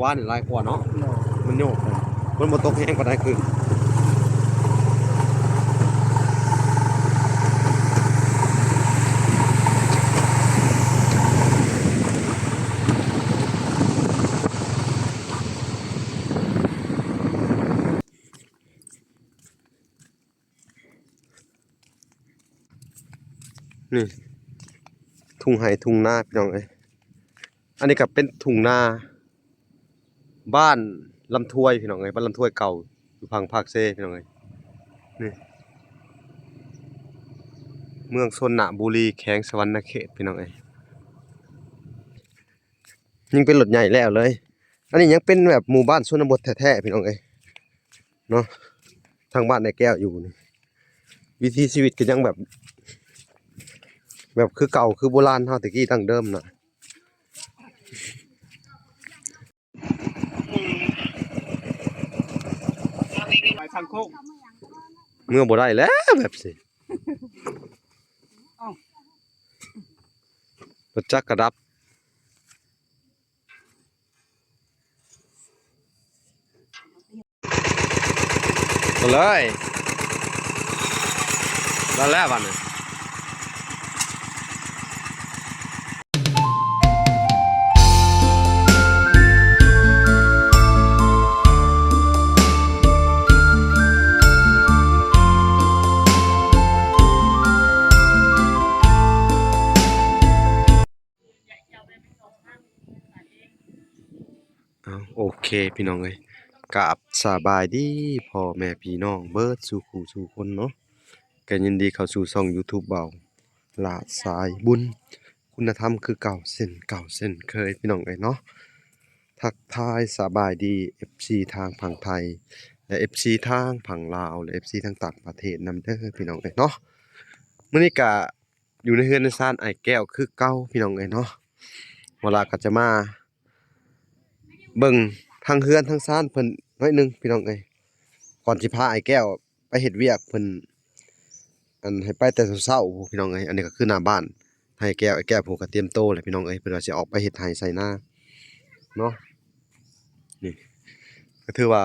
ว่านี่ลายกว่าเนาะมันโยกมันบ่ตกแห้งกว่าได้คือนี่ทุ่งไห่ทุ่งนาพี่น้องเอ้ยอันนี้ก็เป็นทุ่งนาบ้านลำถ้วยพี่น้องเอ้ยบ้านลำถ้วยเก่าอยู่พังภาคเซพี่น้องเอ้ยนี่เมืองชนบุรีแขวงสะหวรรณเขตพี่น้องเอ้ยยังเป็นรถใหญ่แล้วเลยอันนี้ยังเป็นแบบหมู่บ้านชนบทแท้ๆพี่น้องเอ้ยเนาะทางบ้านในแก้วอยู่นี่วิถีชีวิตก็ยังแบบคือเก่าคือโบราณเฮาตะกี้ตั้งเดิมน่ะไปทางโค้งเมื่อบ่ได้แล้วแบบสิรถจักรกระดับก็เลยได้แล้วบัดนี้โอเคพี่น้องเอ้ยกราบสบายดีพ่อแม่พี่น้องเบิดสู่คู่สู่คนเนาะก็ยินดีเข้าสู่ช่อง YouTube เบาหลาสายบุญคุณธรรมคือเก่าเส้นเก่าเส้นเคยพี่น้องเอ้ยเนาะทักทายสบายดี FC ทางฝั่งไทยและ FC ทางฝั่งลาวและ FC ทางต่างประเทศนำเด้อพี่น้องเอ้ยเนาะมื้อนี้ก็อยู่ในเฮือนในซ่านไอ้แก้วคือเก่าพี่น้องเอ้ยเนาะเวลาก็จะมาเบิ่งทางเฮือนทางซ่านเพิ่นน้อยหนึงพี่น้องเอ้ยก่อนสิพาไอ้แก้วไปเฮ็ดเวียกเพิ่นอันให้ไปแต่เช้าๆพี่น้องเอ้ยอันนี้ก็คือหน้าบ้านให้แก้วไอ้แก้วผมก็เตรียมโตแล้วพี่น้องเอ้ยเพิ่นว่าสิออกไปเฮ็ดไร่ไสนาเนาะนี่ก็ถือว่า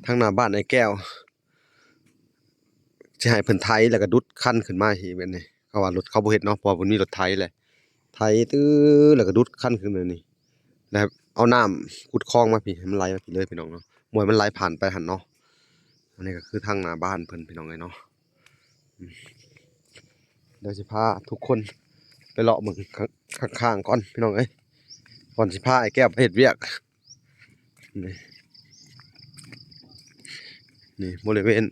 ทางหน้าบ้านไอ้แก้วสิให้เพิ่นไถแล้วก็ดุดคันขึ้นมาอีกแบบนี้เขาว่ารถเขาบ่เฮ็ดเนาะเพราะว่าเพิ่นมีรถไถแหละไถตื้อแล้วก็ดุดคันขึ้นมานี่แล้วเอาน้ำขุดคลองมาพี่ให้มันไหลมาพี่เลยพี่น้องเนาะมวยมันไหลผ่านไปหั่นเนาะอันนี้ก็คือทางหน้าบ้านเพิ่นพี่น้องเอ้ยเนาะเดี๋ยวสิพาทุกคนไปเลาะเบิ่งข้างๆก่อนพี่น้องเอ้ยก่อนสิพาไอ้แก้วไปเฮ็ดเวียกนี่บริเวณ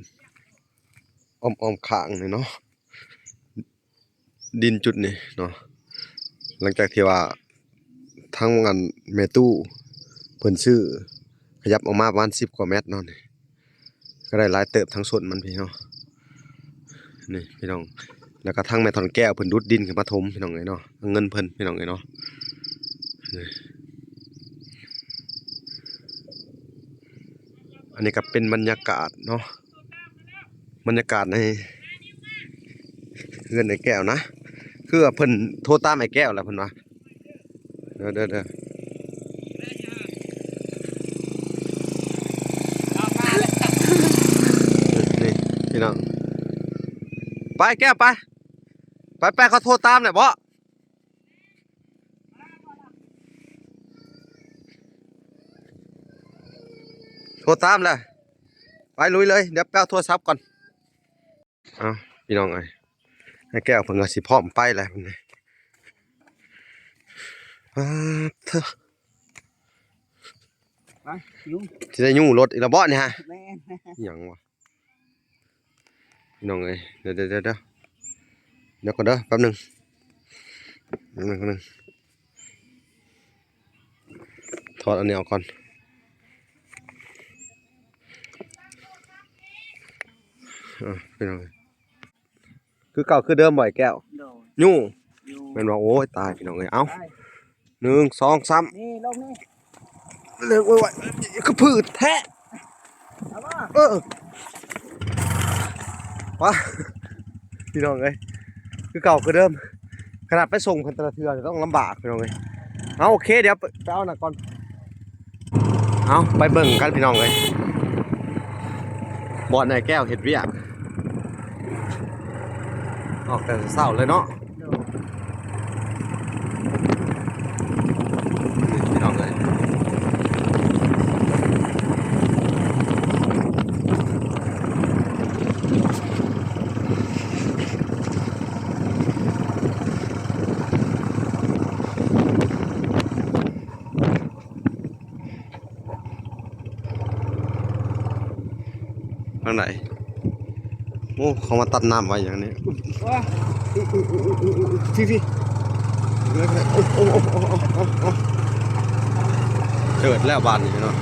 อ้อมข้างนี่เนาะดินจุดนี่เนาะหลังจากที่ว่าทั้งงานแม่ตู้เพิ่นซื้อขยับออกมาประมาณ10กว่าเมตรเนาะนี่ก็ได้หลายเติบทั้งส่วนมันพี่เนาะนี่พี่น้องแล้วก็ทั้งแม่ถอนแก้วเพิ่นดุดดินขึ้นมาถมพี่น้องเอ้ยเนาะเงินเพิ่นพี่น้องเอ้ยเนาะอันนี้ก็เป็นบรรยากาศเนาะบรรยากาศในเฮือนไอ้แก้วนะคือเพิ่นโทรตามไอ้แก้วแล้วเพิ่นว่าเด้อนี่พี่น้องไปแก้วไปเขาโทรตามแหละบ่โทรตามแหละไปลุยเลยเดี๋ยวแป๊บโทรศัพท์ก่อนเอาพี่น้องไอ้แก้วเพิ่นก็สิพร้อมไปแล้วเพิ่นเถอะ ไปยุ่งสิได้ยู่รถอีกแล้วบ่เนี่ยฮะแม่หยังวะพี่น้องเอ้ยเดี๋ยวก่อนเด้อแป๊บหนึงถอดอันนี้ออกก่อนพี่น้องคือเก่าคือเดิมบ่อยแก้วยู่แม่นว่าโอ้ยตายพี่น้องเอ้ยเอ้า1 2 3นี่ลงนี่เลิกไว้ก็พืชแท้วะพี่น้องเอ้ยคือเก่าคือเดิมขนาดไปส่งคนแต่ละเทื่อต้องลำบากพี่น้องเอ้ยเอาโอเคเดี๋ยวไปเอาหน่ะก่อน เอาไปเบิ่งกันพี่น้องเลยบ่อนในแก้วเห็ดเวียกออกแต่เช้าเลยเนาะพี่น้องเลยทางไหนโอ้เขามาตัดน้ำไว้อย่างนี้ว้าพี่เกิดแล้วบานนี่เนาะ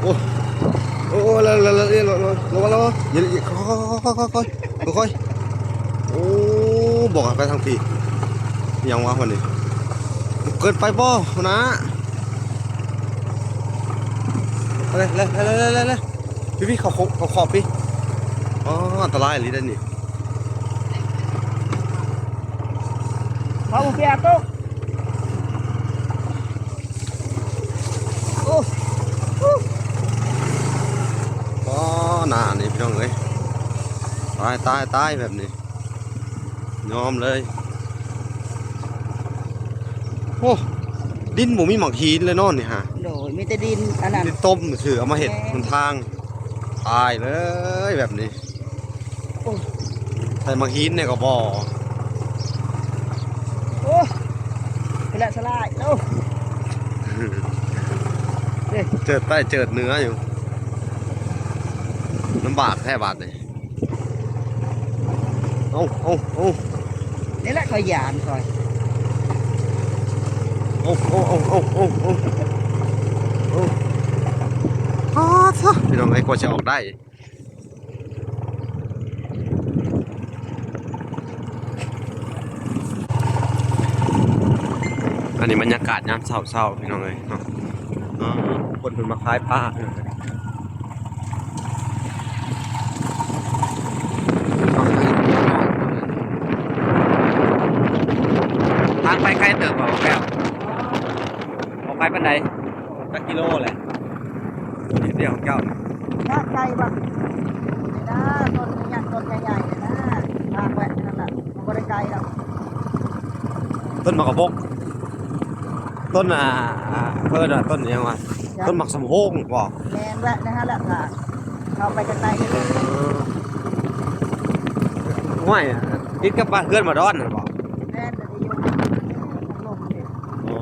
โอ้แล้วอย่าค่อยโอ้บอกไปทางพี่ยังวะวันนี้เกินไปบ่นะเลยพี่เขาขอบพี่อ๋ออันตรายอะไรได้นี่ เขาเปียกตุ๊กอ๋อหน้านี่พี่น้องเอ้ยตายแบบนี้ยอมเลยโอ้ดินหมูมีหมักหินเลยนอนนี่ฮะ โดยมีแต่ดินอันนั้น ดินต้มถือเอามาเห็ดบนทางตายเลยแบบนี้ใส่หมักหินเนี่ยก็บ่ โอ้ไปละสลายโอ้ เจิดใต้เจิดเนื้ออยู่ลำบากแท้บาดเลยเอานี่แหละคอยหยานคอยพี่น้องไอ้กว่าจะออกได้อันนี้บรรยากาศยามเช้าพี่น้องเลยเนาะคนเพิ่นมาขายผ้าทางไปไกลเติบเปล่าแก้วออกไปปันใดสักกิโลแหละนิดเดียวของแก้ว น่าไกลบ้างนะต้นยันต้นใหญ่ๆนะลากแหวะนั่นแหละมันก็ได้ไกลแล้ว ต้นมะกะบกต้นเพิ่นต้นยังวะต้นหมักสมโฮงบอก แมนแวะนะฮะแหละค่ะเข้าไปกันในเลย ไม่คิดกับบ้านเพื่อนมาดอนนะบอก แมนแต่ที่อยู่ลมเนี่ย โอ้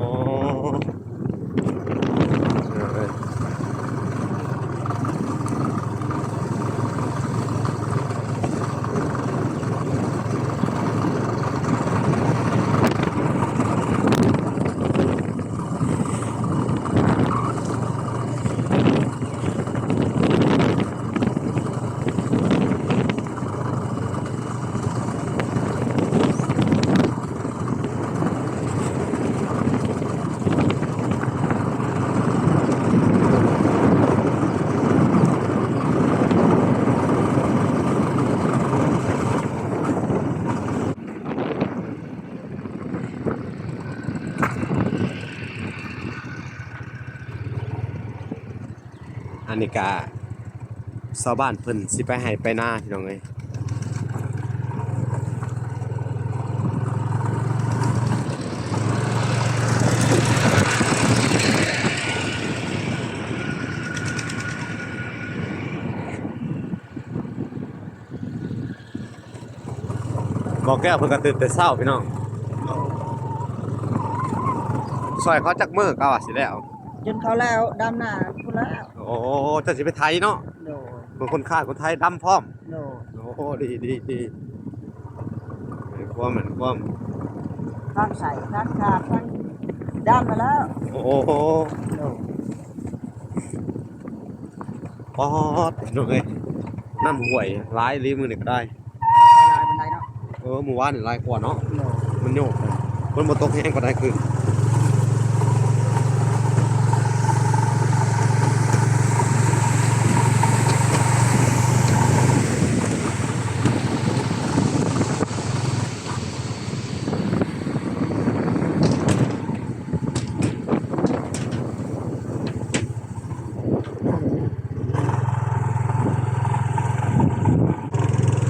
อันนี้กะชาวบ้านเพิ่นสิไปให้ไปหน้าพี่น้องเอ้ยบอกแก้วเพิ่นก็ตื่นแต่เช้าพี่น้องซอยเขาจักมื้อก็ว่าสิแล้ว จนเขาแล้วดำหน้าคุณแล้ว โอ้เจ้าสิไปไทยเนาะ โด เป็นคนฆ่าคนไทยดำพร้อม โด โอ้ดีความเหมือนความ ข้างใส่ข้างขาดข้างดำมาแล้ว โอ้โห โด ปอดดูเลยน้ำห่วยร้ายรีมือนี่ก็ได้ ลายบันไดเนาะ หมู่บ้านนี่ร้ายกว่าเนาะ โด มันโยกมันบนตกแห้งก็ได้คือ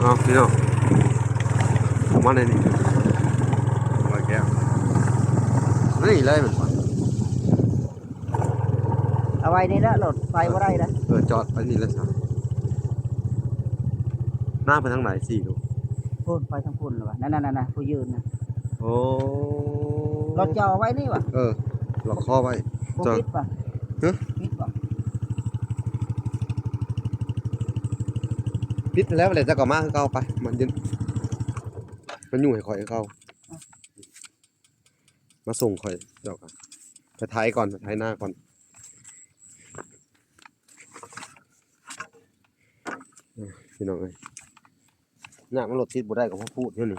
เอาพี่น้องผมมาในนี่มาแก้วนี่เลยมัน เอาไว้นี่ละรถไปบ่ได้นะ จอดไปนี่เลยครับหน้าไปทางไหนสี่ดู พูนไปทางพุ่นหรอวะนั่นผู้ยืนนะ โอ้ รถเจ้าเอาไว้นี่วะ ล็อกคอไว้ บ่ จอด ปิดป่ะ ฮะ ปิดป่ะ ปิดแล้วเลยจะกลับมาคือเก่าไปมันยืนมันอยู่ให้ข่อยคือเก่ามาส่งข่อยเดี๋ยวกันไปท้ายก่อนไปท้ายหน้าก่อนพี่น้องเอ้ยหน้ามันรถติดบ่ได้ก็เพราะพูดอยู่นี่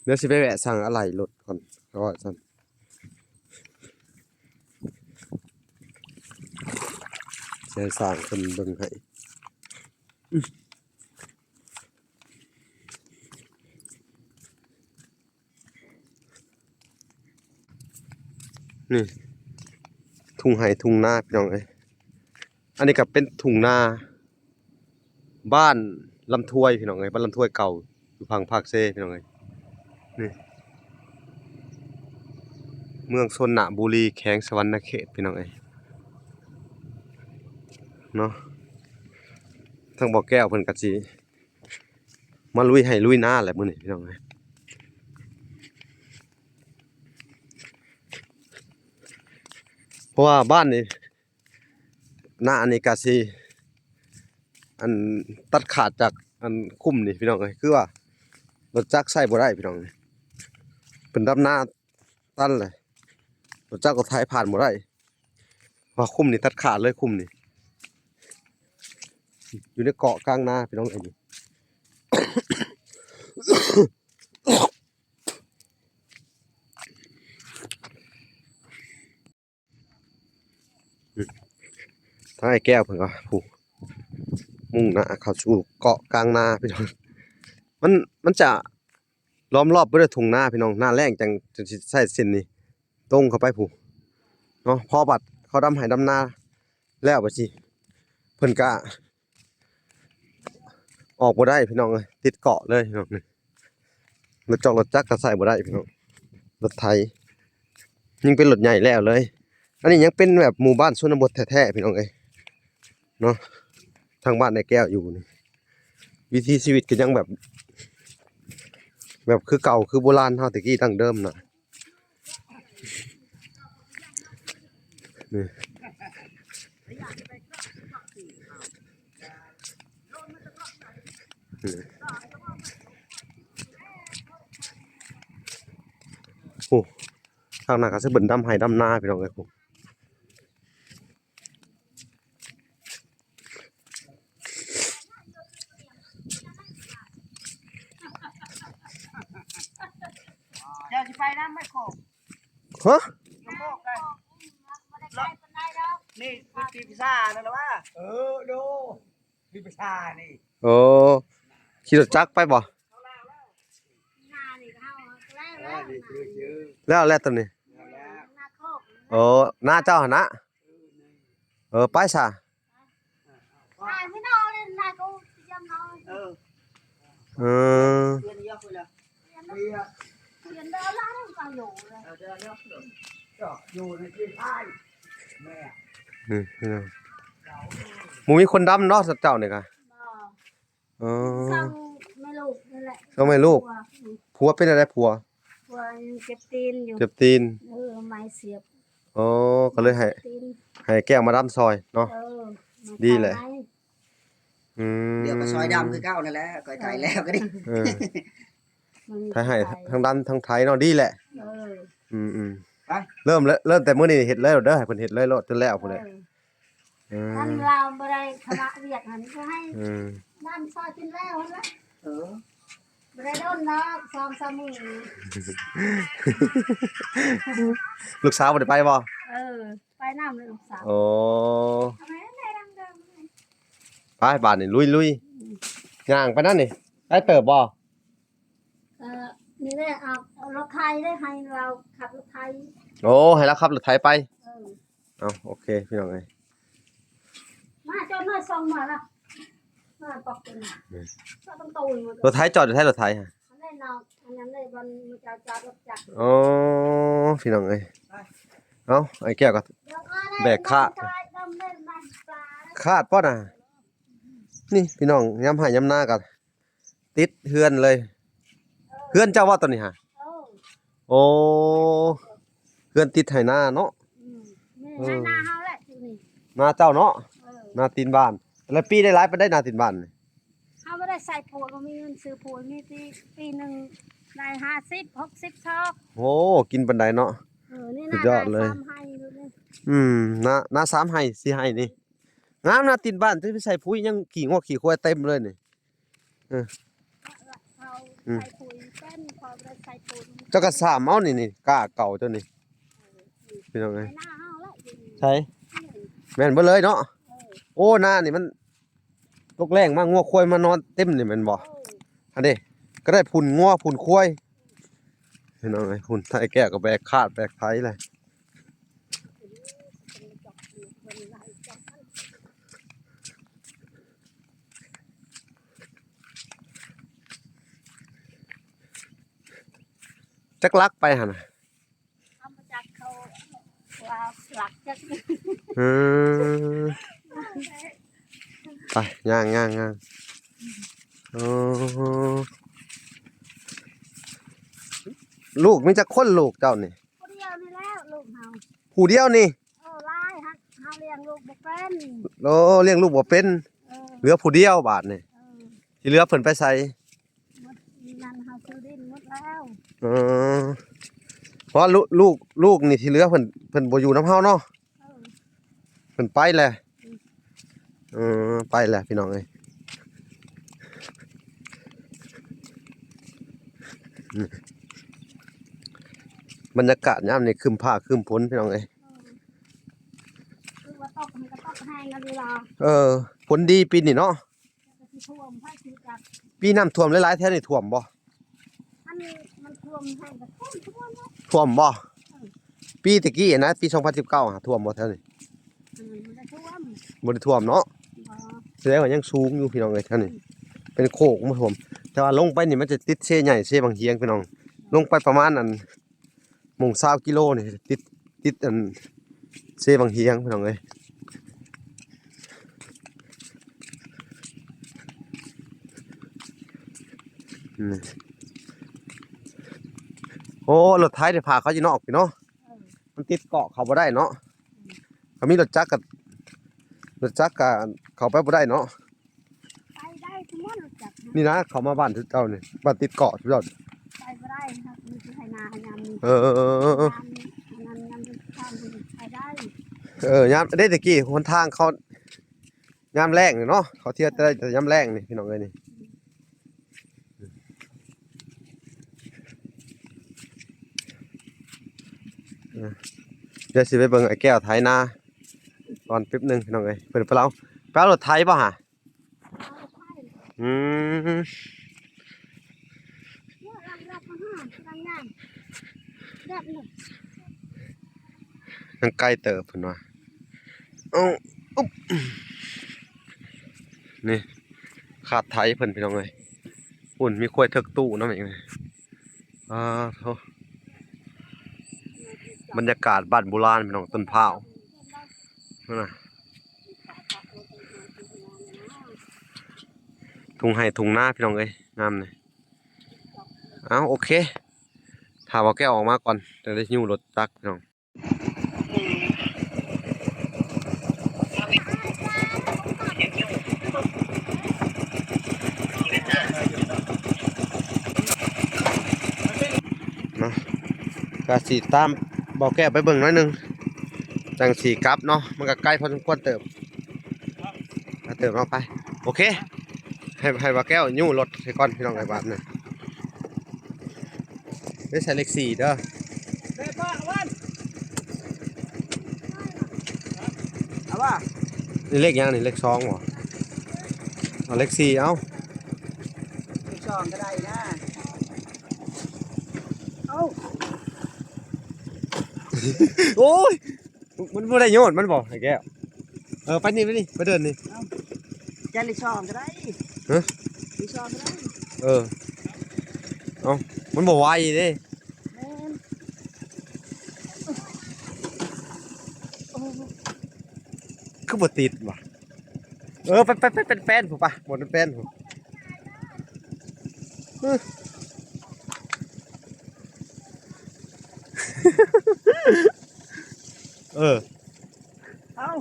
เดี๋ยวสิไปแวะสั่งอะไหล่รถก่อนแล้วก็สั่นใช้สั่งคนเบิ่งให้นี่ทุ่งไห่ทุ่งนาพี่น้องเอ้ยอันนี้ก็เป็นทุ่งนาบ้านลำถ้วยพี่น้องเอ้ยบ้านลำถ้วยเก่าอยู่พังภาคเซพี่น้องเอ้ยนี่เมืองชนบุรีแขวงสะหวรรณเขตพี่น้องเอ้ยเนาะทั้งบ่อแก้วเพิ่นก็สิมาลุยให้ลุยนาแหละมื้อนี้พี่น้องเอ้ยเพราะว่าบ้านนี่หน้าอันนี้ก็สิอันตัดขาดจากอันคุ้มนี่พี่น้องเอ้ยคือว่ารถจักรใช้บ่ได้พี่น้องเอ้ยเป็นดำนาตันเลยรถจักรก็ไถผ่านบ่ได้เพราะคุ้มนี่ตัดขาดเลยคุ้มนี่อยู่ในเกาะกลางนาพี่น้องเอ้ยนี่ ถ้าไอ้แก้วเพิ่นก็ผู้มุ่งหน้าเข้าสู่เกาะกลางนาพี่น้องมันจะล้อมรอบไปด้วยทุ่งนาพี่น้องหน้าแล้งจังสิใช้เส้นนี้ตรงเข้าไปผู้เนาะพอบัดเขาดำไห้ดำนาแล้วบัดสิเพิ่นก็ออกบ่ได้พี่น้องเอ้ยติดเกาะเลยพี่น้องนี่รถจักรก็ใส่บ่ได้พี่น้องรถไถยิ่งเป็นรถใหญ่แล้วเลยอันนี้ยังเป็นแบบหมู่บ้านชนบทแท้ๆพี่น้องเอ้ยเนาะทางบ้านในแก้วอยู่นี่วิถีชีวิตก็ยังแบบคือเก่าคือโบราณเฮาแตะกี้ดั้งเดิมน่ะนี่โอ้ทางนั้นก็สิเบิ่นดำไห้ดำนาพี่น้องเอ้ยผมเจ้าสิไปน้ำไม่โคก ฮะ โคกกันนี่คือปีพิซซ่านั่นแหละวะดูปีพิซซ่านี่ โอ้ขี่รถจักรไปบ่แล้วตัวนี้โอ้หน้าเจ้าหั่นนะไปซะเออ เรียนเยอะเลยอยู่ในที่ใต้แม่ หมูมีคนดำเนาะสัตว์เจ้าเนี่ยค่ะอ๋อ xong mấy lục nên lại ทำไมลูก ผัวเป็นอะไรผัว vừa chụp tinอยู่ เจ็บตีน máy xiệp อ๋อ ก็เลยให้ tin ให้แก้วมาดำซอยเนาะ mà Đi thằng lại. ấy, อืม เดี๋ยวก็ซอยดำคือเก้านั่นแหละก่อยไก่แล้วก็ดิ เออ mình ถ้าให้ phải- ทางดำทางไทยเนาะดีแหละ ừ, ไป เริ่มแต่มื้อนี้เฮ็ดเลยเด้อให้เพิ่นเฮ็ดเลยโลดจนแล้วพุ่นแหละ ừ. อืม anh lao bên đây thằng bạn việc hắn cứ hay อืม đan soi tin leo hết đấy เออ bên đây đôn nó xong xong mừng ลูกสาวบ่ได้ไปบ่ phải nằm lên lục sáo โอ้ thằng ấy này đang đơm này ไปบ้านนี่ลุยย่างไปนั่นนี่ได้เติบบ่ นี่แหละเอารถไทยได้ให้เราขับรถไทย โอ้ให้แล้วครับรถไถไป ừ. เอาโอเคพี่น้องเอ้ย มาcho nó xong mà là มาปอกเป็นก็ต้องตูนหมด รถไถจอดอยู่ท้ายรถไถฮะ อันนั้นเนาะอันนั้นเลยบนมือจะจอดรถจักร อ๋อพี่น้องเอ้ยเอ้าไอ้แก้วก็แบกคาดคาดป่ะน่ะนี่พี่น้องย้ำให้ย้ำหน้ากันติดเฮือนเลยเฮือนเจ้าว่าตัวนี้ฮะโอ้เฮือนติดไหหน้าเนาะ นี่หน้าเฮาแหละที่นี่ หน้าเจ้าเนาะหน้าตีนบ้านแล้วปีได้หลายไปได้หน้าตีนบ้านนี่ เฮาไม่ได้ใส่ปุ๋ยบ่มีเงินซื้อปุ๋ยมีปีหนึงได้50 60ชอก โอ้กินปานใดเนาะ นี่ สุ น่า ดยอดเลย ทำให้ดูนี่ หน้า3ให้4ให้นี่งามหน้าตีนบ้านที่ไปใส่ปุ๋ยยังขี้งอกขี้ควายเต็มเลยนี่ เอาใส่ปุ๋ยเป็นพอได้ใส่ปุ๋ย เจ้าก็สามเอานี่กล้าเก่าเจ้านี่พี่น้องเอ้ย หน้าเฮาแหละที่นี่ ใช่แม่นบ่เลยเนาะโอ้หน้านี่มันตกแรงมากงัวควายมานอนเต็มนี่แม่นบ่อันนี้ก็ได้พุ่นงัวพุ่นควายพี่น้องเอ้ยพุ่นไทยแก่ก็แบกคาดแบกไถเลยจักลักไปหั่นน่ะ ทำมาจากเขาว่าหลักจัก อืมไปย่างโอ้ลูกมีจักคนลูกเจ้านี่ คนเดียวนี่แล้วลูกเฮา ผู้เดียวนี่ ลายฮะเฮาเลี้ยงลูกบ่เป็น โอ้เลี้ยงลูกบ่เป็น เออ เหลือผู้เดียวบาดนี่ที่เหลือเพิ่นไปใส่ หมดนั่นเฮาซื้อดินหมดแล้ว เออเพราะลูกนี่ที่เหลือเพิ่นบ่อยู่นำเฮาเนาะ เออ เพิ่นไปแล้วไปแล้วพี่น้องเอ้ยบรรยากาศยามนี้ครึมฟ้าครึมฝนพี่น้องเอ้ย คือว่าตกมันก็ตกแห้งกันเวลา ฝนดีปีนี้เนาะ ก็สิท่วมพระสิจัก ปีน้ำท่วมหลายๆแถวนี่ท่วมบ่ อันนี้มันท่วมแห้งก็ท่วมเนาะ ท่วมบ่ปีตะกี้นะปี2019หาท่วมบ่แถวนี้ มันก็ท่วม บ่ได้ท่วมเนาะ บ่ แสดงว่ายังสูงอยู่พี่น้องเอ้ยแถวนี้เป็นโคกบ่ท่วมแต่ว่าลงไปนี่มันจะติดเซใหญ่เซบางเฮียงพี่น้องลงไปประมาณอันหม่ง20กิโลนี่ติดอันเซบางเฮียงพี่น้องเอ้ยโอ้รถไถได้พาเขาอยู่นอกพี่เนาะมันติดเกาะเขาบ่ได้เนาะเขามีรถจักรกับเขาไปบ่ได้เนาะ ไปได้ทั้งหมดรู้จักนะ นี่นะเขามาบ้านทุกเจ้านี่บ้านติดเกาะทุกเจ้า ไปบ่ได้ครับมีที่ไหนายามนี้ เออ ยามยามที่ทำไปได้ ยามได้ตะกี้หนทางเขายามแรงนี่เนาะเขาเที่ยวแต่ยามแรงนี่พี่น้องเอ้ยนี่เดี๋ยวสิไปเบิ่งไอ้แก้วไถนาตอนแป๊บหนึงพี่น้องเอ้ยเพิ่นไปเอารถไถบ่ฮะ เอาไป อืม เนี่ยรับมาห้าดังนั้นแบบหนึ่ง ยังไกลเติบเพิ่นว่าเอาอุ๊บนี่ขาดไถเพิ่นพี่น้องเอ้ยปุ่นมีควายเถิกตู้นำอีกนี่โธ่บรรยากาศบ้านโบราณพี่น้องต้นพร้าวนั่นน่ะทุ่งไร่ทุ่งนาพี่น้องเอ้ยงามนี่โอเคถ้าว่าแก้วออกมาก่อนจะได้หิ้วรถจักรพี่น้องเนาะก็สิตามบ่แก้วไปเบิ่งหน่อยหนึงจังสิกลับเนาะมันก็ใกล้พอสมควรเติบเนาะไปโอเคให้บ่แก้วหิ้วรถให้ก่อนพี่น้องไอ้บาดนี่ได้ใส่เลข4เด้อ เด็กบ้าวันเอาว่า นี่เลขยังนี่เลข2บ่เอาเลข4เอา ไปช่องก็ได้นะเอา โอ้ยมันบ่ได้โยนมันบ่ไอ้แก้วไปนี่ไปเดินนี่ จะลิช่องก็ได้ ฮะ ลิช่องก็ได้ เออเอามันบ่ไหวเด้ แม่นโอ้ คือบ่ติดว่ะไปเป็นแฟนผมปะหมดเป็นแฟนผมเออ เอ้า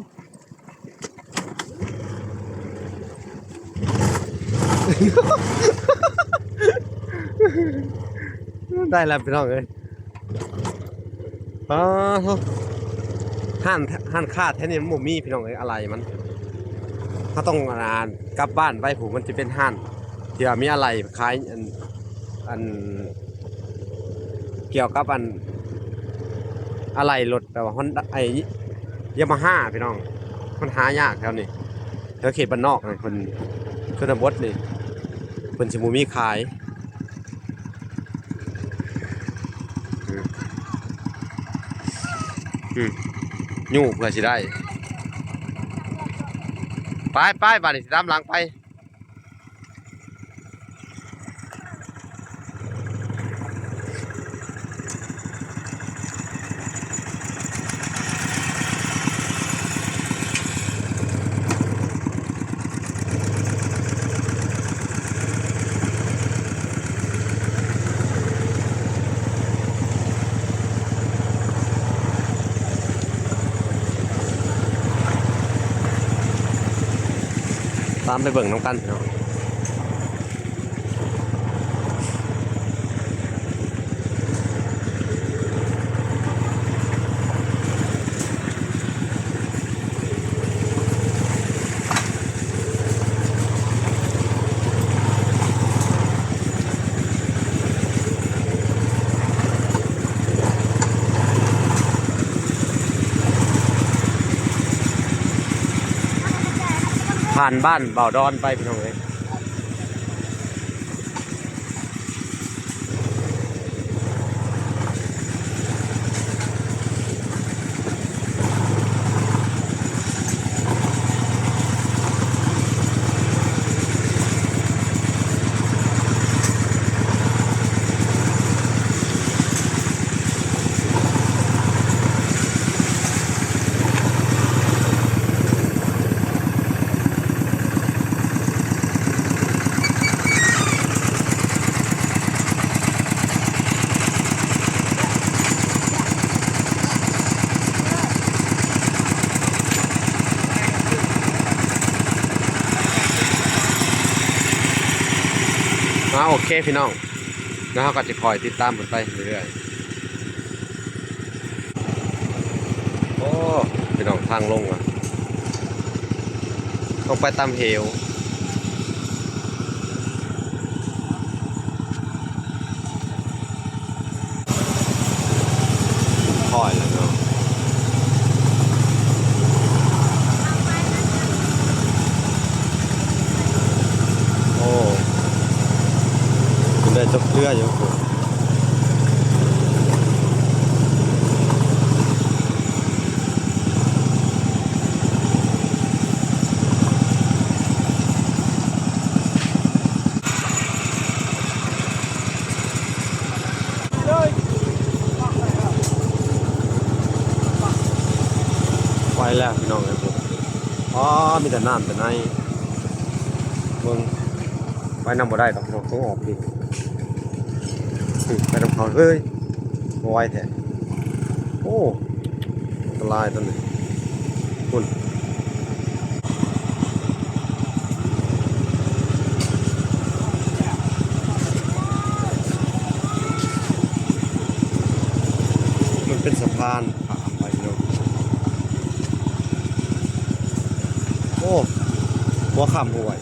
ได้แล้วพี่น้องเอ้ยอ๋อห้านคาดแท้นี่มันบ่มีพี่น้องเอ้ยอะไรมันเขาต้องกลับบ้านไปผมมันจะเป็นห้านที่ว่ามีอะไรขายอันเกี่ยวกับอะไรรถแบบว่าฮอนไอ้ยามาฮ่าพี่น้องมันหายากแถวนี้แถวเขตบ้านนอกนี่คนชนบทนี่เพิ่นสิบ่มีขายยู่เพื่อสิได้ไปบัดนี้สิตามหลังไปตามไปเบิ่งน้ำกันพี่น้องผ่านบ้านบ่าวดอนไปพี่น้องเอ้ยโอเคพี่น้องแล้วเราก็จะคอยติดตามกันไปเรื่อยๆโอ้พี่น้องทางลงอ่ะต้องไปตามเหวคอยแล้วเนาะโอ้คุณได้จบเรืออยู่ไปแล้วพี่น้องไอ้พวกอ๋อมีแต่น้ำแต่ในเมืองไปนำบ่ได้ต้องพี่น้องต้องออกดิไปนำเขาเฮ้ยบ่ไหวแท้โอ้อันตรายตัวนี้คุณมันเป็นสะพานผ่านไปพี่น้องโอ้หัวค่ำห่วย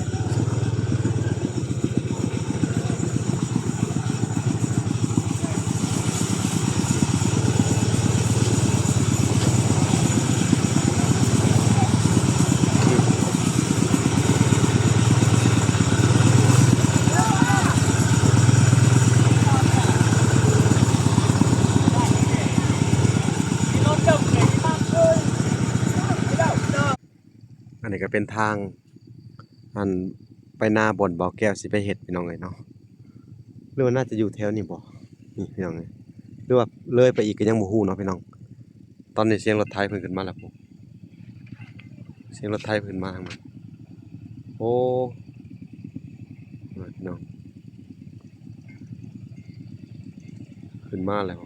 อันนี้ก็เป็นทาง อันไปนาบ่อนบ่อแก้วสิไปเฮ็ดพี่น้องเอ้ยเนาะหรือว่าน่าจะอยู่แถวนี้บ่นี่พี่น้องเอ้ยหรือว่าเลยไปอีกก็ยังบ่ฮู้เนาะพี่น้องตอนนี้เสียงรถไถเพิ่นขึ้นมาแล้วผมเสียงรถไถเพิ่นมาทางนั้นโอ้พี่น้องขึ้นมาแล้ว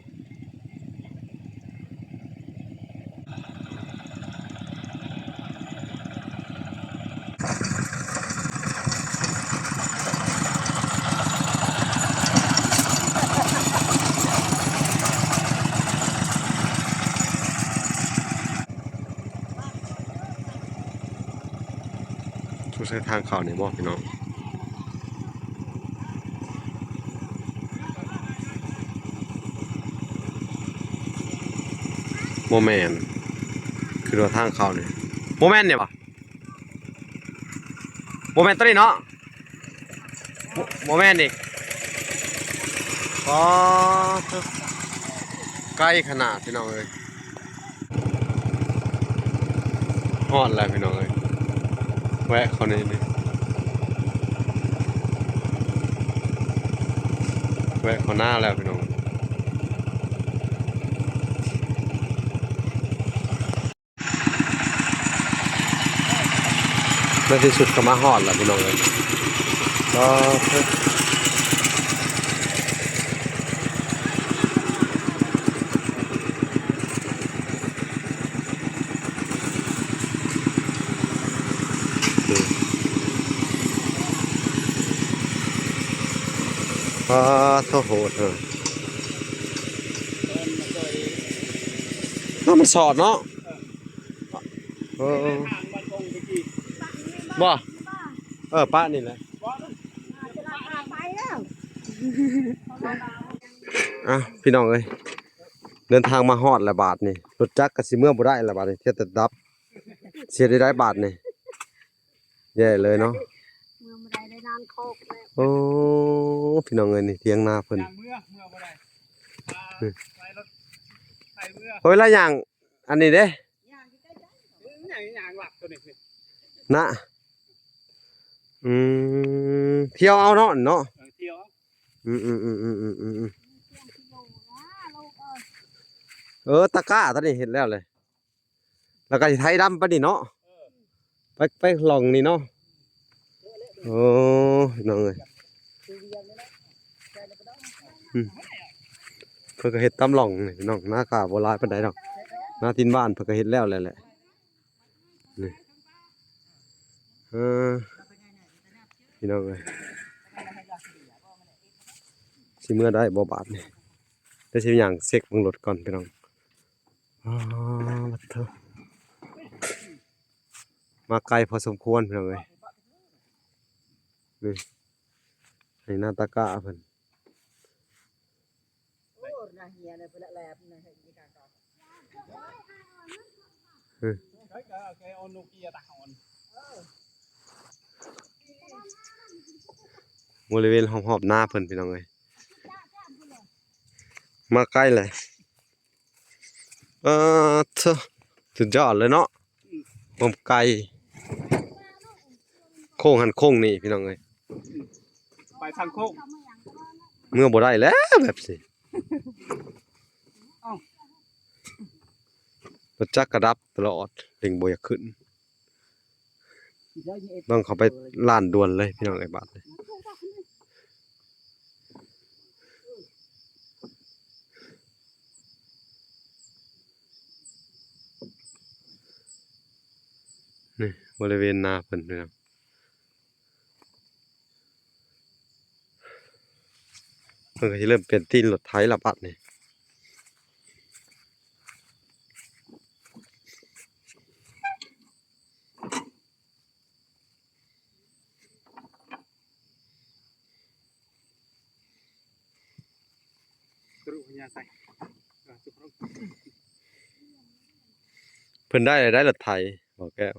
ทุกเส้นทางเข้านี่บ่พี่น้องบ่แม่นคือว่าทางเข้านี่บ่แม่นเนี่ยบ่บ่แม่นตัวนี้เนาะบ่แม่นอีกอ๋อใกล้ขนาดพี่น้องเอ้ยฮอดแล้วพี่น้องเอ้ยแวะเข้านี่นี่แวะเข้าหน้าแล้วพี่น้องในที่สุดก็มาฮอดแล้วพี่น้องเอ้ยก็โอ้โหมันสอดเนาะเออบ่ป้านี่แหละพี่น้องเอ้ยเดินทางมาฮอดละบาทนี่รถจักรก็สิเมื่อบ่ได้ละบาทนี่เที่ยวแต่ดับเสียได้บาทนี่แย่เลยเนาะเมื่อมาได้นานโคกแล้ว โอ้พี่น้องเอ้ยนี่เถียงนาเพิ่น เมื่อบ่ได้ไปรถไปเมื่อ โอ้ยละอย่างอันนี้เด้อย่างหลักตัวนี้สิ นะเที่ยวเอาเนาะเนาะ เที่ยว ตะกร้าตอนนี้เห็นแล้วเลยแล้วก็สิไทยดำปะนี่เนาะไปลองนี่เนาะโอ้พี่น้องเอ้ยเพิ่นก็เฮ็ดตำหล่องนี่พี่น้องหน้ากาบ่หลายปานใดดอกหน้าทินบ้านเพิ่นก็เฮ็ดแล้วแหละนี่พี่น้องเอ้ยสิเมื่อได้บ่บาดนี่ได้สิย่างเช็คเบิ่งรถก่อนพี่น้องบัดเถอะมาไกลพอสมควรพี่น้องเอ้ยนี่ให้หน้าตะกร้าเพิ่น โอ้น่าเฮียเลยเพิ่นละแลบนะให้มีการต่อ cái on Nokia tặng on บริเวณหอบๆหน้าเพิ่นพี่น้องเอ้ยมาใกล้เลยเถอะสุดยอดเลยเนาะผมไกลโค้งหันโค้งนี่พี่น้องเอ้ย bài thằng khô เมื่อบ่ได้แล้วแบบสิรถจักรกระดับตลอดเร่งบ่อยากขึ้นต้องเข้าไปลานด่วนเลยพี่น้องไอ้บาทเลยนี่บริเวณนาเพิ่นพี่น้องเพิ่นก็สิเริ่มเปลี่ยนตีนรถไถละบาดนี่ trụ nhà sạch chụp không เพิ่นได้รถไถบ่แก้ว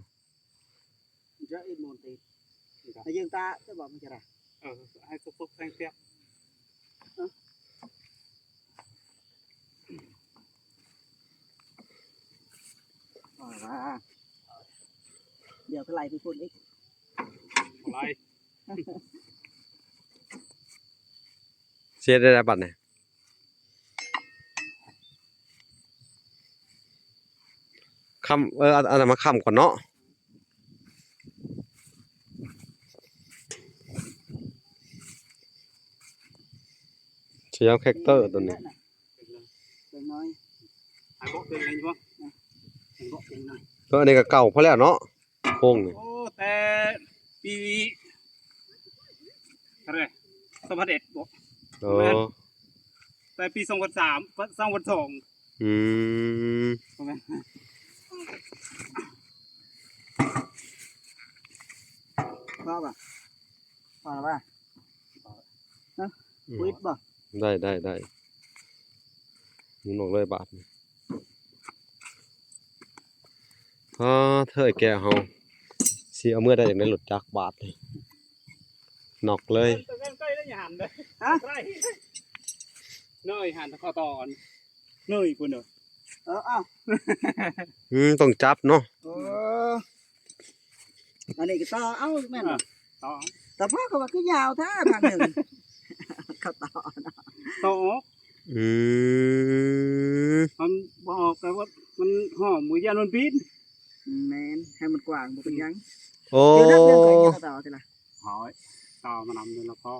เยอะอีกมนตีแต่ยังตาจะบอกมันจะไร hai phút phút xanh tép ว่าเดี๋ยวก็ไล่ไปพูดอีก อะไร เสียได้แล้วบัดเนี่ยค่ำเอาอันนั้นมาค่ำก่อนเนาะเชียวแคคเตอร์ตัวนี้ เล็กน้อย หายเบาะเป็นไงอยู่บ้างหายเบาะเป็นหน่อย ตัวอันนี้ก็เก่าพอแล้วเนาะโค้งนี่ โอ้แต่ปีอะไร2001บอก โอ้ แต่ปี2003 2002อืม ประมาณ พ่อป่ะพ่อหรือป่ะวิทย์ป่ะ ได้หมุนออกเลยบาทนี่เธอไอ้แก้วเฮาสิเอาเมื่อได้อย่างได้หลุดจากบาทนี่นอกเลย ใกล้แล้วอย่าหันเลยใกล้เนยหันข้อตอนเนยคุณเนอะ อ้าว ต้องจับเนาะ อันนี้ก็ต่อเอาแม่นบ่ ต่อ แต่พ่อเขาว่าคือยาวแท้ทางหนึ่งเขาต่อเนาะ ต่อ อืม มันบอกแต่ว่ามันห่อมือยานมันปีน แม่นให้มันกว้างบ่เป็นหยัง โอ้ เดี๋ยวนักเรียนใครจะต่อทีละ หอยต่อมานำเงินแล้วก็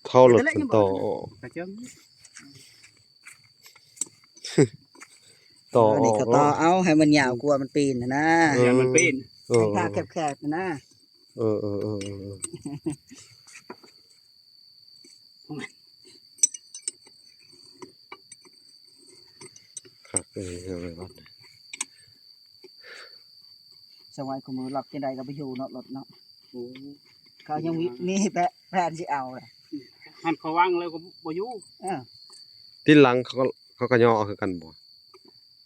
เท่าหลุดต่อก ระเจิง ต่อ อัน อ นี้ อก ก็ต่อเอาให้มันยาวกว่ามันปีนนะ ยานมันปีน เออ ให้ค่าแคบๆนะ เออครับเลยบัด สมัยกูมือหลับจังไดก็ไปอยู่เนาะรถเนาะ โอ้ เขายังมีแผนสิเอาเลย หันเขาว่างเลยก็บ่อยู่ ที่หลังเขาก็ย่อคือกันบ่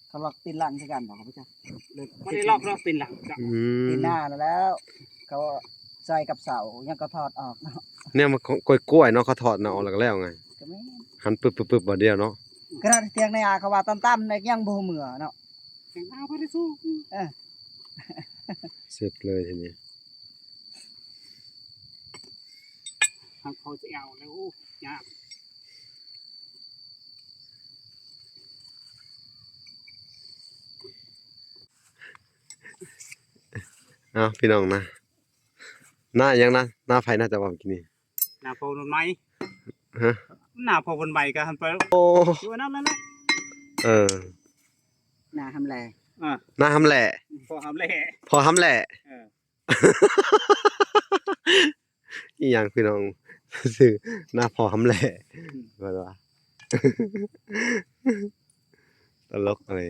เขาล็อกตีนหลังคือกันบอกเขาไปจ้ะ ไม่ได้ลอกเราเป็นหลังจ้ะ อื ตีนห ม น้าแล้ว เขาใส่กับเสายังก็ถอดออกเนาะ เนี่ยมันกล้วยๆเนาะเขาถอดเนาะแล้วก็แล้วไง ก็ไม่ หันปึ๊บบ่เดียวเนาะ กระดาษเตียงในอาเขาว่าตั้มๆในยังบ่เหมือเนาะ แข่งหน้าไม่ได้สู้ เสร็จเลยทีนี้ ทางเขาจะเอาแล้วยาก พี่น้องนะหน้ายังนะหน้าไฟน่าจะว่ากินนี่ หน้าโพนไม้ ฮะ หน้าโพนใบก็หันไป โอ้ อยู่นั่นนั่นนะ เออ หน้าทำแล หน้าทำแหละ พอทำเละ พอทำแหละ เออ อีหยังพี่น้อง ซื้อหน้าพอทำแหละว่าว่า ตลกอะไร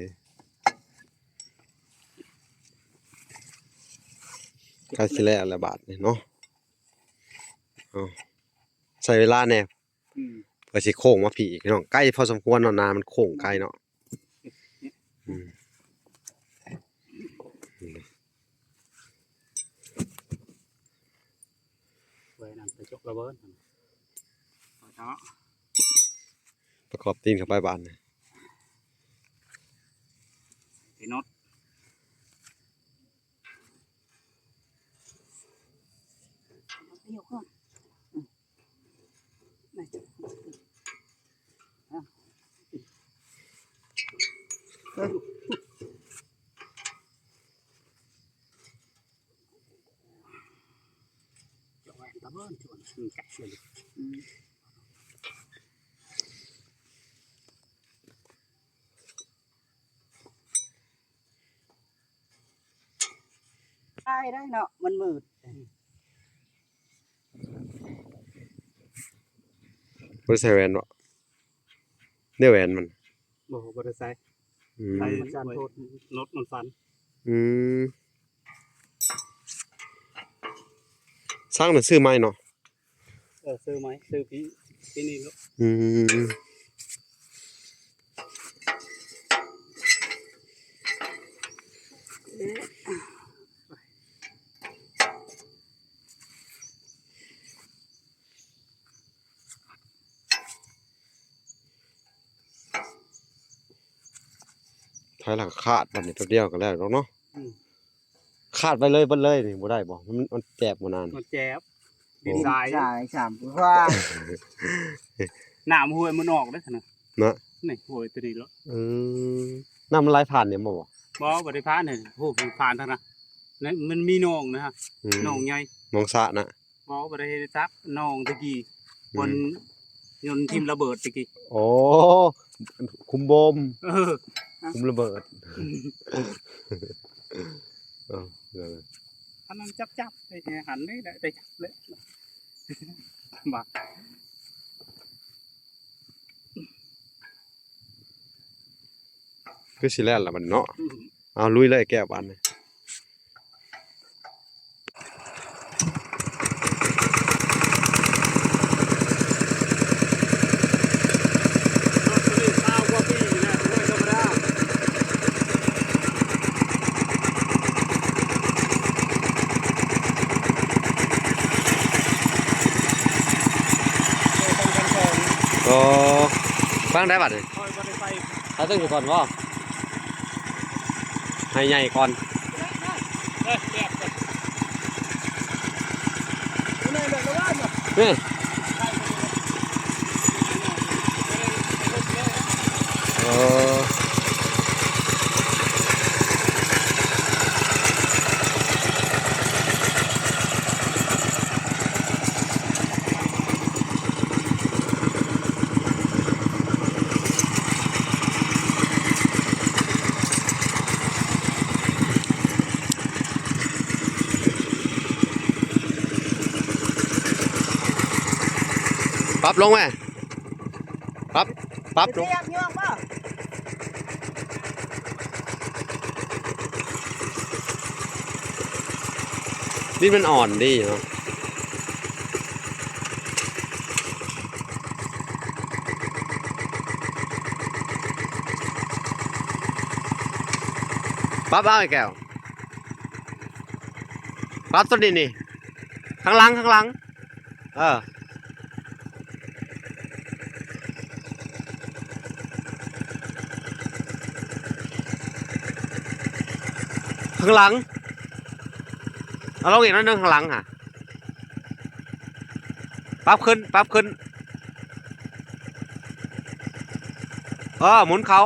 ใกล้สิแล้วละบาทนี่เนาะเอาใส่เวลาแน่ อืม เพื่อสิโค้งมาผีอีกพี่น้องใกล้พอสมควรเนาะนามันโค้งไกลเนาะอืม เว้ยนั่นไปจกระเบิดเอาเนาะ ประกอบตีนเข้าไปบานนี่ ไอ้น็อต เดี๋ยวก่อน จกไว้ระเบิดชวนแกะเลย ได้เนาะมันมืด บ่ได้ใส่แหวนบ่เนี่ยแหวนมัน บ่บ่ได้ใส่ อืม ใส่มันสั่นโทษน็อตมันสั่น อืมสร้างหนังสือใหม่เนาะ ซื้อไหมซื้อปีนี้ลูก อืมท้ายหลังคาดบัดนี้แป๊บเดียวก็แล้วเนาะ ขาดไปเลยเบิดเลยนี่บ่ได้บ่มันแจบบ่นาน มันแจ๊บดินทราย สายสามกว่า น้ำห้วยมันออกได้ขนาด นะ นี่ห้วยตัวนี้แล้ว น้ำมันไหลผ่านเนี่ยบ่บ่ บ่ได้ผ่านนี่โอ้โหผ่านทางนั้นนั่นมันมีหนองนะฮะหนองใหญ่ มองสระนะ บ่ได้เฮ็ดซักหนองตะกี้บนยนต์ทิ่มระเบิดตะกี้ โอ้คุมโบม เออ คุมระเบิดเออ อันนั้นจับได้หันได้จับเลยบัก คือสิแล่นล่ะมันเนาะเอาลุยเลยแก้วบานนี่ ข้าวกว่าปีนะห้วยธรรมดา โอ้ฟังได้บัดนี่ คอยบ่ได้ไป ถ้าตึ้งอยู่ก่อนบ่ให้ใหญ่ก่อน แซ่บก่อนนี่เลยระวัง นี่เออปรับลงไหมปรับลง เรียกเงือกป่ะ นี่มันอ่อนดีเนาะปรับเอาไอ้แก้วปรับตัวนี้นี่ข้างหลังเออข้างหลังเอาลงอีกนิดนึงข้างหลังอ่ะปรับขึ้นหมุนเขา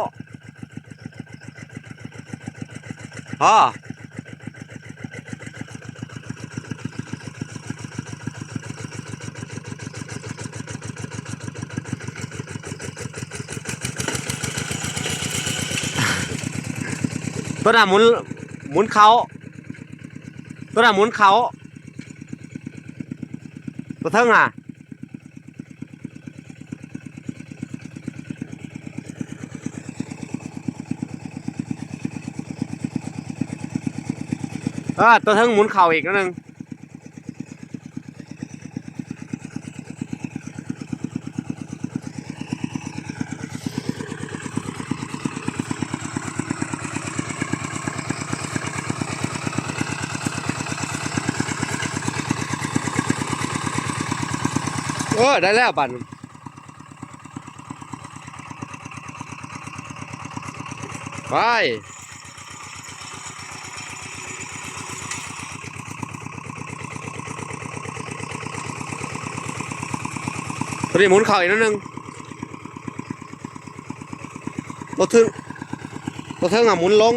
ตัวน่ะหมุนเขาตัวน่ะหมุนเขาตัวเทิงอ่ะตัวเทิงหมุนเข่าอีกนิดนึงได้แล้วบันไปตัวนี้หมุนเข่าอีกนิดนึงตัวเทิงอ่ะหมุนลง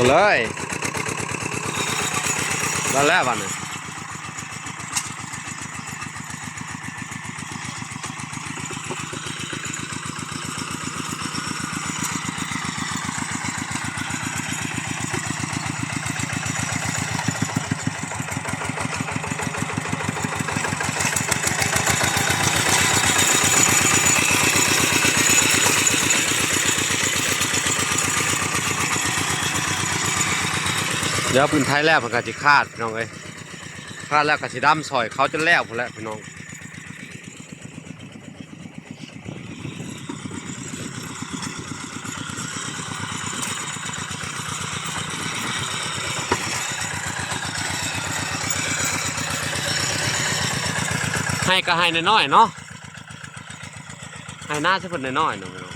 เลยได้แล้วบันนี่ ดี๋ยวพื้นไทยแล้วมันก็สิคาดพี่น้องเอ้ยคาดแล้วก็สิดำซอยเขาจนแล้วพุ่นแหละพี่น้องให้ก็ให้น้อยๆเนาะให้หน้าสักคนน้อยๆเนาะพี่น้อง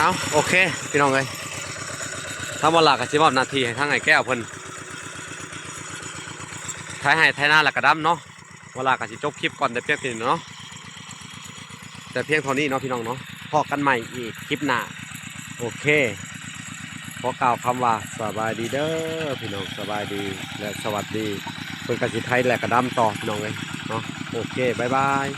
เอาโอเคพี่น้องเอ้ยถ้าบ่หลักก็สิมอบหน้าที่ให้ทางไอ้แก้วเพิ่นท้ายให้ท้ายหน้าแล้วก็ดำเนาะบ่หลักก็สิจบคลิปก่อนแต่เพียงเท่านี้เนาะแต่เพียงเท่านี้เนาะพี่น้องเนาะพบกันใหม่อีกคลิปหน้าโอเคขอกล่าวคำว่าสบายดีเด้อพี่น้องสบายดีและสวัสดีเพิ่นก็สิไทยและก็ดำต่อพี่น้องเอ้ยเนาะโอเคบ๊ายบาย